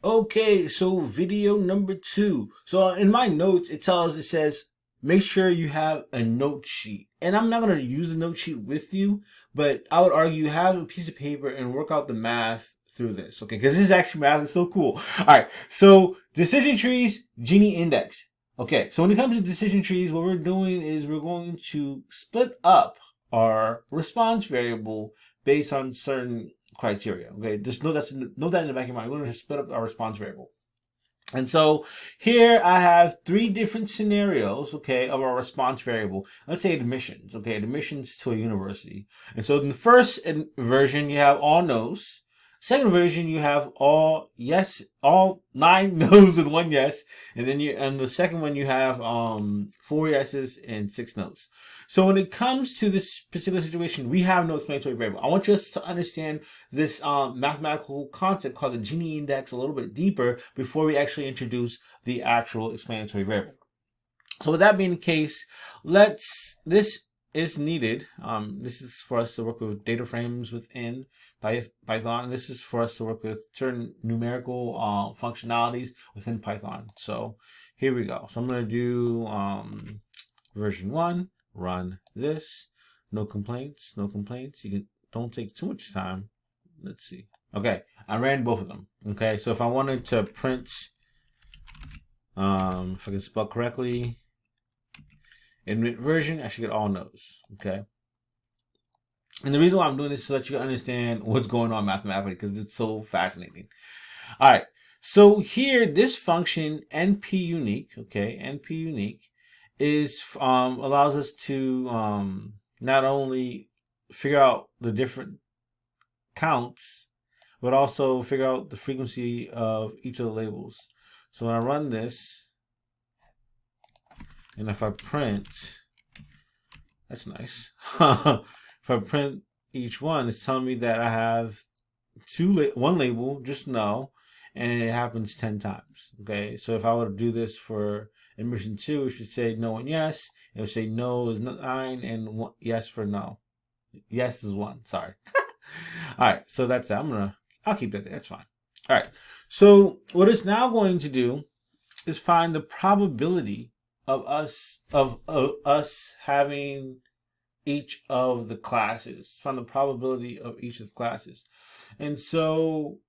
Okay, so video number 2. So in my notes, it says, make sure you have a note sheet. And I'm not going to use the note sheet with you, but I would argue have a piece of paper and work out the math through this. Okay, because this is actually math. It's so cool. All right, so decision trees, Gini index. Okay, so when it comes to decision trees, what we're doing is we're going to split up our response variable based on certain criteria. Okay, just know that in the back of your mind. We're going to split up our response variable. And so here I have 3 different scenarios, okay, of our response variable. Let's say admissions, okay, admissions to a university. And so in the first version, you have all no's. Second version, you have all yes, all 9 no's and 1 yes. And then and the second one, you have 4 yeses and 6 no's. So when it comes to this particular situation, we have no explanatory variable. I want you to understand this mathematical concept called the Gini index a little bit deeper before we actually introduce the actual explanatory variable. So with that being the case, this is needed. This is for us to work with data frames within Python. This is for us to work with certain numerical functionalities within Python. So here we go. So I'm going to do version 1. Run this. No complaints. No complaints. Don't take too much time. Let's see. Okay, I ran both of them. Okay, so if I wanted to print, if I can spell correctly, admit version, I should get all no's. Okay. And the reason why I'm doing this is so that you can understand what's going on mathematically, because it's so fascinating. All right. So here, this function np_unique, okay, np_unique is allows us to not only figure out the different counts, but also figure out the frequency of each of the labels. So when I run this, and if I print, that's nice. If I print each one, it's telling me that I have one label, just no, and it happens 10 times. Okay, so if I were to do this for admission 2, it should say no and yes. It would say no is 9 and yes for no. Yes is 1. Sorry. All right, so that's that. I'll keep that there. That's fine. All right. So what it's now going to do is find the probability of us having each of the classes. Find the probability of each of the classes. And so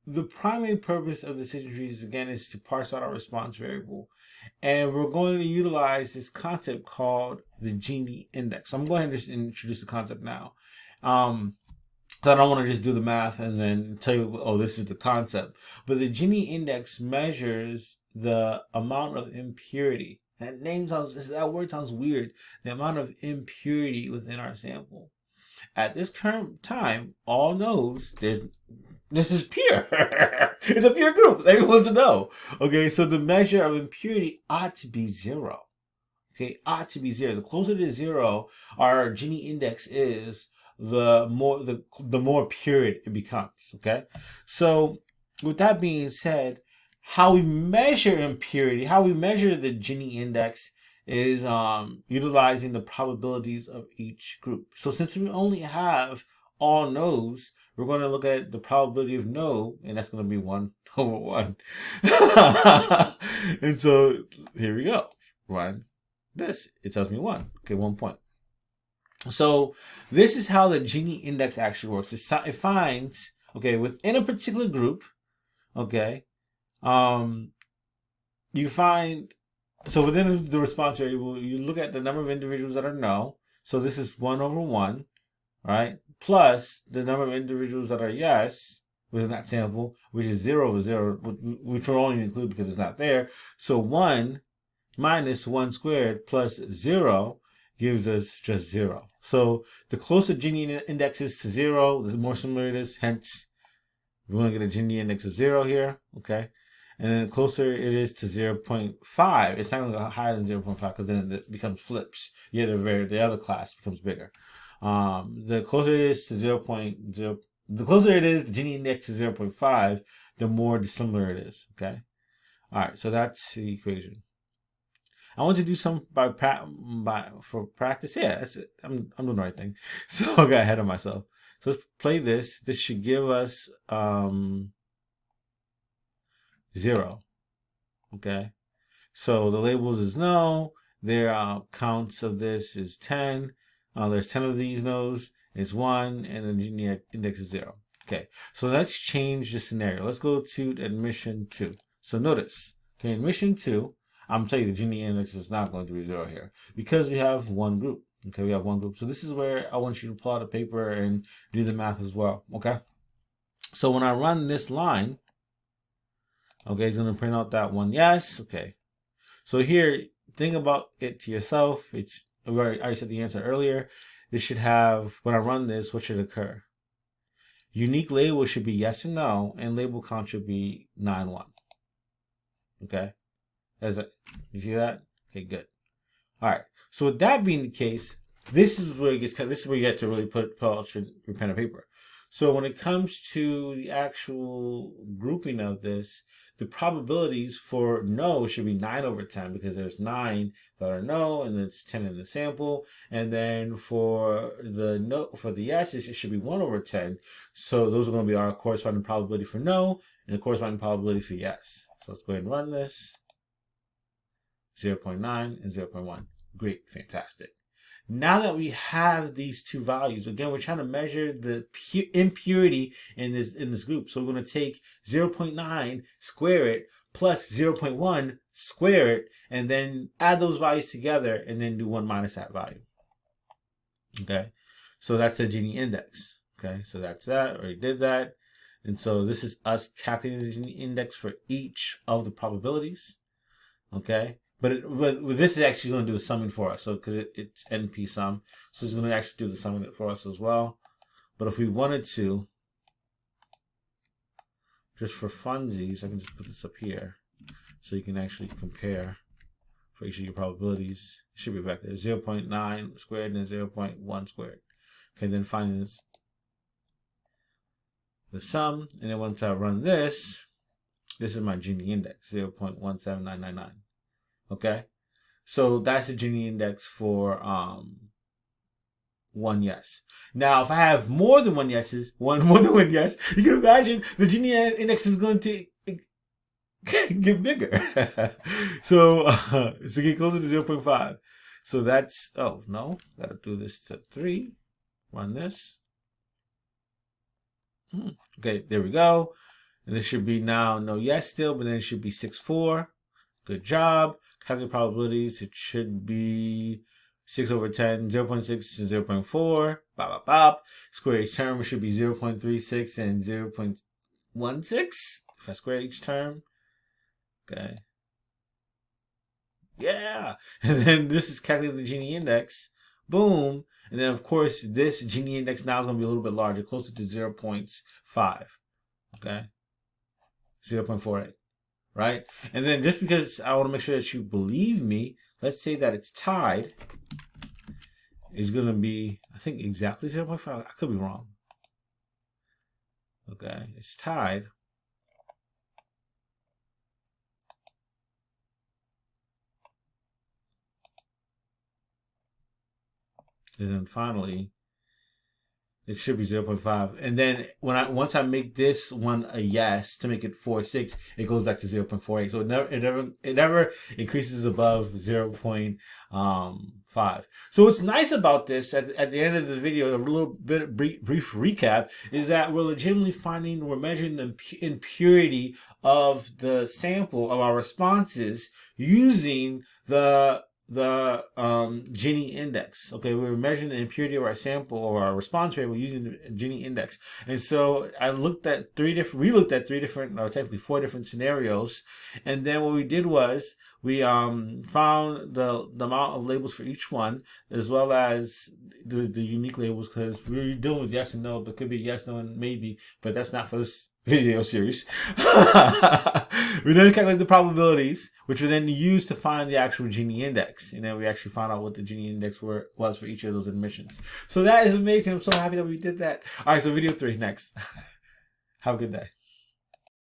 the primary purpose of decision trees, again, is to parse out our response variable. And we're going to utilize this concept called the Gini index. So I'm going to just introduce the concept now. So I don't want to just do the math and then tell you, oh, this is the concept. But the Gini index measures the amount of impurity. That word sounds weird. The amount of impurity within our sample. At this current time, all knows this is pure. It's a pure group. Everyone's a no. Okay, so the measure of impurity ought to be 0. Okay, ought to be 0. The closer to 0 our Gini index is, the more pure it becomes. Okay, so with that being said, how we measure impurity, how we measure the Gini index is utilizing the probabilities of each group. So since we only have all no's, we're going to look at the probability of no, and that's going to be 1 over 1. And so here we go. Run this. It tells me 1. Okay, 1 point. So this is how the Gini index actually works. It finds, okay, within a particular group, okay, you find, so within the response variable, you look at the number of individuals that are no. So this is 1 over 1, right? Plus the number of individuals that are yes within that sample, which is 0 over 0, which we'll only include because it's not there. So 1 minus 1 squared plus 0 gives us just 0. So the closer Gini index is to 0, the more similar it is. Hence, we want to get a Gini index of 0 here, okay? And then the closer it is to 0.5, it's not going to go higher than 0.5 because then it becomes flips. Yeah, the other class becomes bigger. The closer it is to 0.0, the closer it is, the Gini index is 0.5, the more dissimilar it is, okay? All right, so that's the equation. I want to do some for practice. Yeah, that's it. I'm doing the right thing. So I got ahead of myself. So let's play this. This should give us 0. Okay. So the labels is no. Their counts of this is 10. There's 10 of these no's. It's 1, and then the Gini index is 0. Okay, so let's change the scenario. Let's go to admission 2. So notice, okay, admission 2, I'm telling you the Gini index is not going to be 0 here because we have one group. Okay, we have one group. So this is where I want you to pull out a paper and do the math as well. Okay, so when I run this line, okay, it's going to print out that one yes. Okay, so here, think about it to yourself. I already said the answer earlier. This should have, when I run this, what should occur? Unique label should be yes and no, and label count should be 9, 1. Okay? You see that? Okay, good. All right. So with that being the case, this is where this is where you have to really put out your pen and paper. So when it comes to the actual grouping of this, the probabilities for no should be 9 over 10 because there's 9 that are no, and it's 10 in the sample. And then for the no, for the yeses, it should be 1 over 10. So those are going to be our corresponding probability for no and the corresponding probability for yes. So let's go ahead and run this. 0.9 and 0.1. Great, fantastic. Now that we have these two values, again, we're trying to measure the impurity in this group. So we're going to take 0.9, square it, plus 0.1, square it, and then add those values together, and then do 1 minus that value. Okay, so that's the Gini index. Okay, so that's that. Already did that. And so this is us calculating the Gini index for each of the probabilities. Okay. But this is actually going to do the summing for us. So because it's NP sum. So it's going to actually do the summing for us as well. But if we wanted to, just for funsies, I can just put this up here. So you can actually compare for each of your probabilities. It should be back there. 0.9 squared and 0.1 squared. Okay, then find this, the sum. And then once I run this is my Gini index, 0.17999. Okay, so that's the Gini index for 1 yes. Now, if I have more than one yes, you can imagine the Gini index is going to get bigger. So get closer to 0.5. So that's, oh no, gotta do this to 3. Run this. Okay, there we go. And this should be now no yes still, but then it should be 6.4. Good job. Calculate probabilities. It should be 6 over 10, 0.6 and 0.4. Bop, bop, bop. Square each term should be 0.36 and 0.16. If I square each term. Okay. Yeah. And then this is calculating the Gini index. Boom. And then, of course, this Gini index now is going to be a little bit larger, closer to 0.5. Okay. 0.48. Right? And then just because I want to make sure that you believe me, let's say that it's tied. It's going to be, I think, exactly 0.5. I could be wrong. Okay. It's tied. And then finally, it should be 0.5. And then once I make this one a yes to make it 4.6, it goes back to 0.48. So it never increases above 0.5. So what's nice about this at the end of the video, a little bit brief recap, is that we're measuring the impurity of the sample of our responses using the Gini index. Okay, we were measuring the impurity of our sample or our response rate. We're using the Gini index, and so we looked at 3 different, or technically 4 different scenarios, and then what we did was we found the amount of labels for each one, as well as the unique labels, because we were dealing with yes and no, but could be yes, no, and maybe, but that's not for this video series. We then calculate the probabilities, which we then use to find the actual Gini index, and then we actually found out what the Gini index was for each of those admissions. So that is amazing. I'm so happy that we did that. All right, so video 3 next. Have a good day.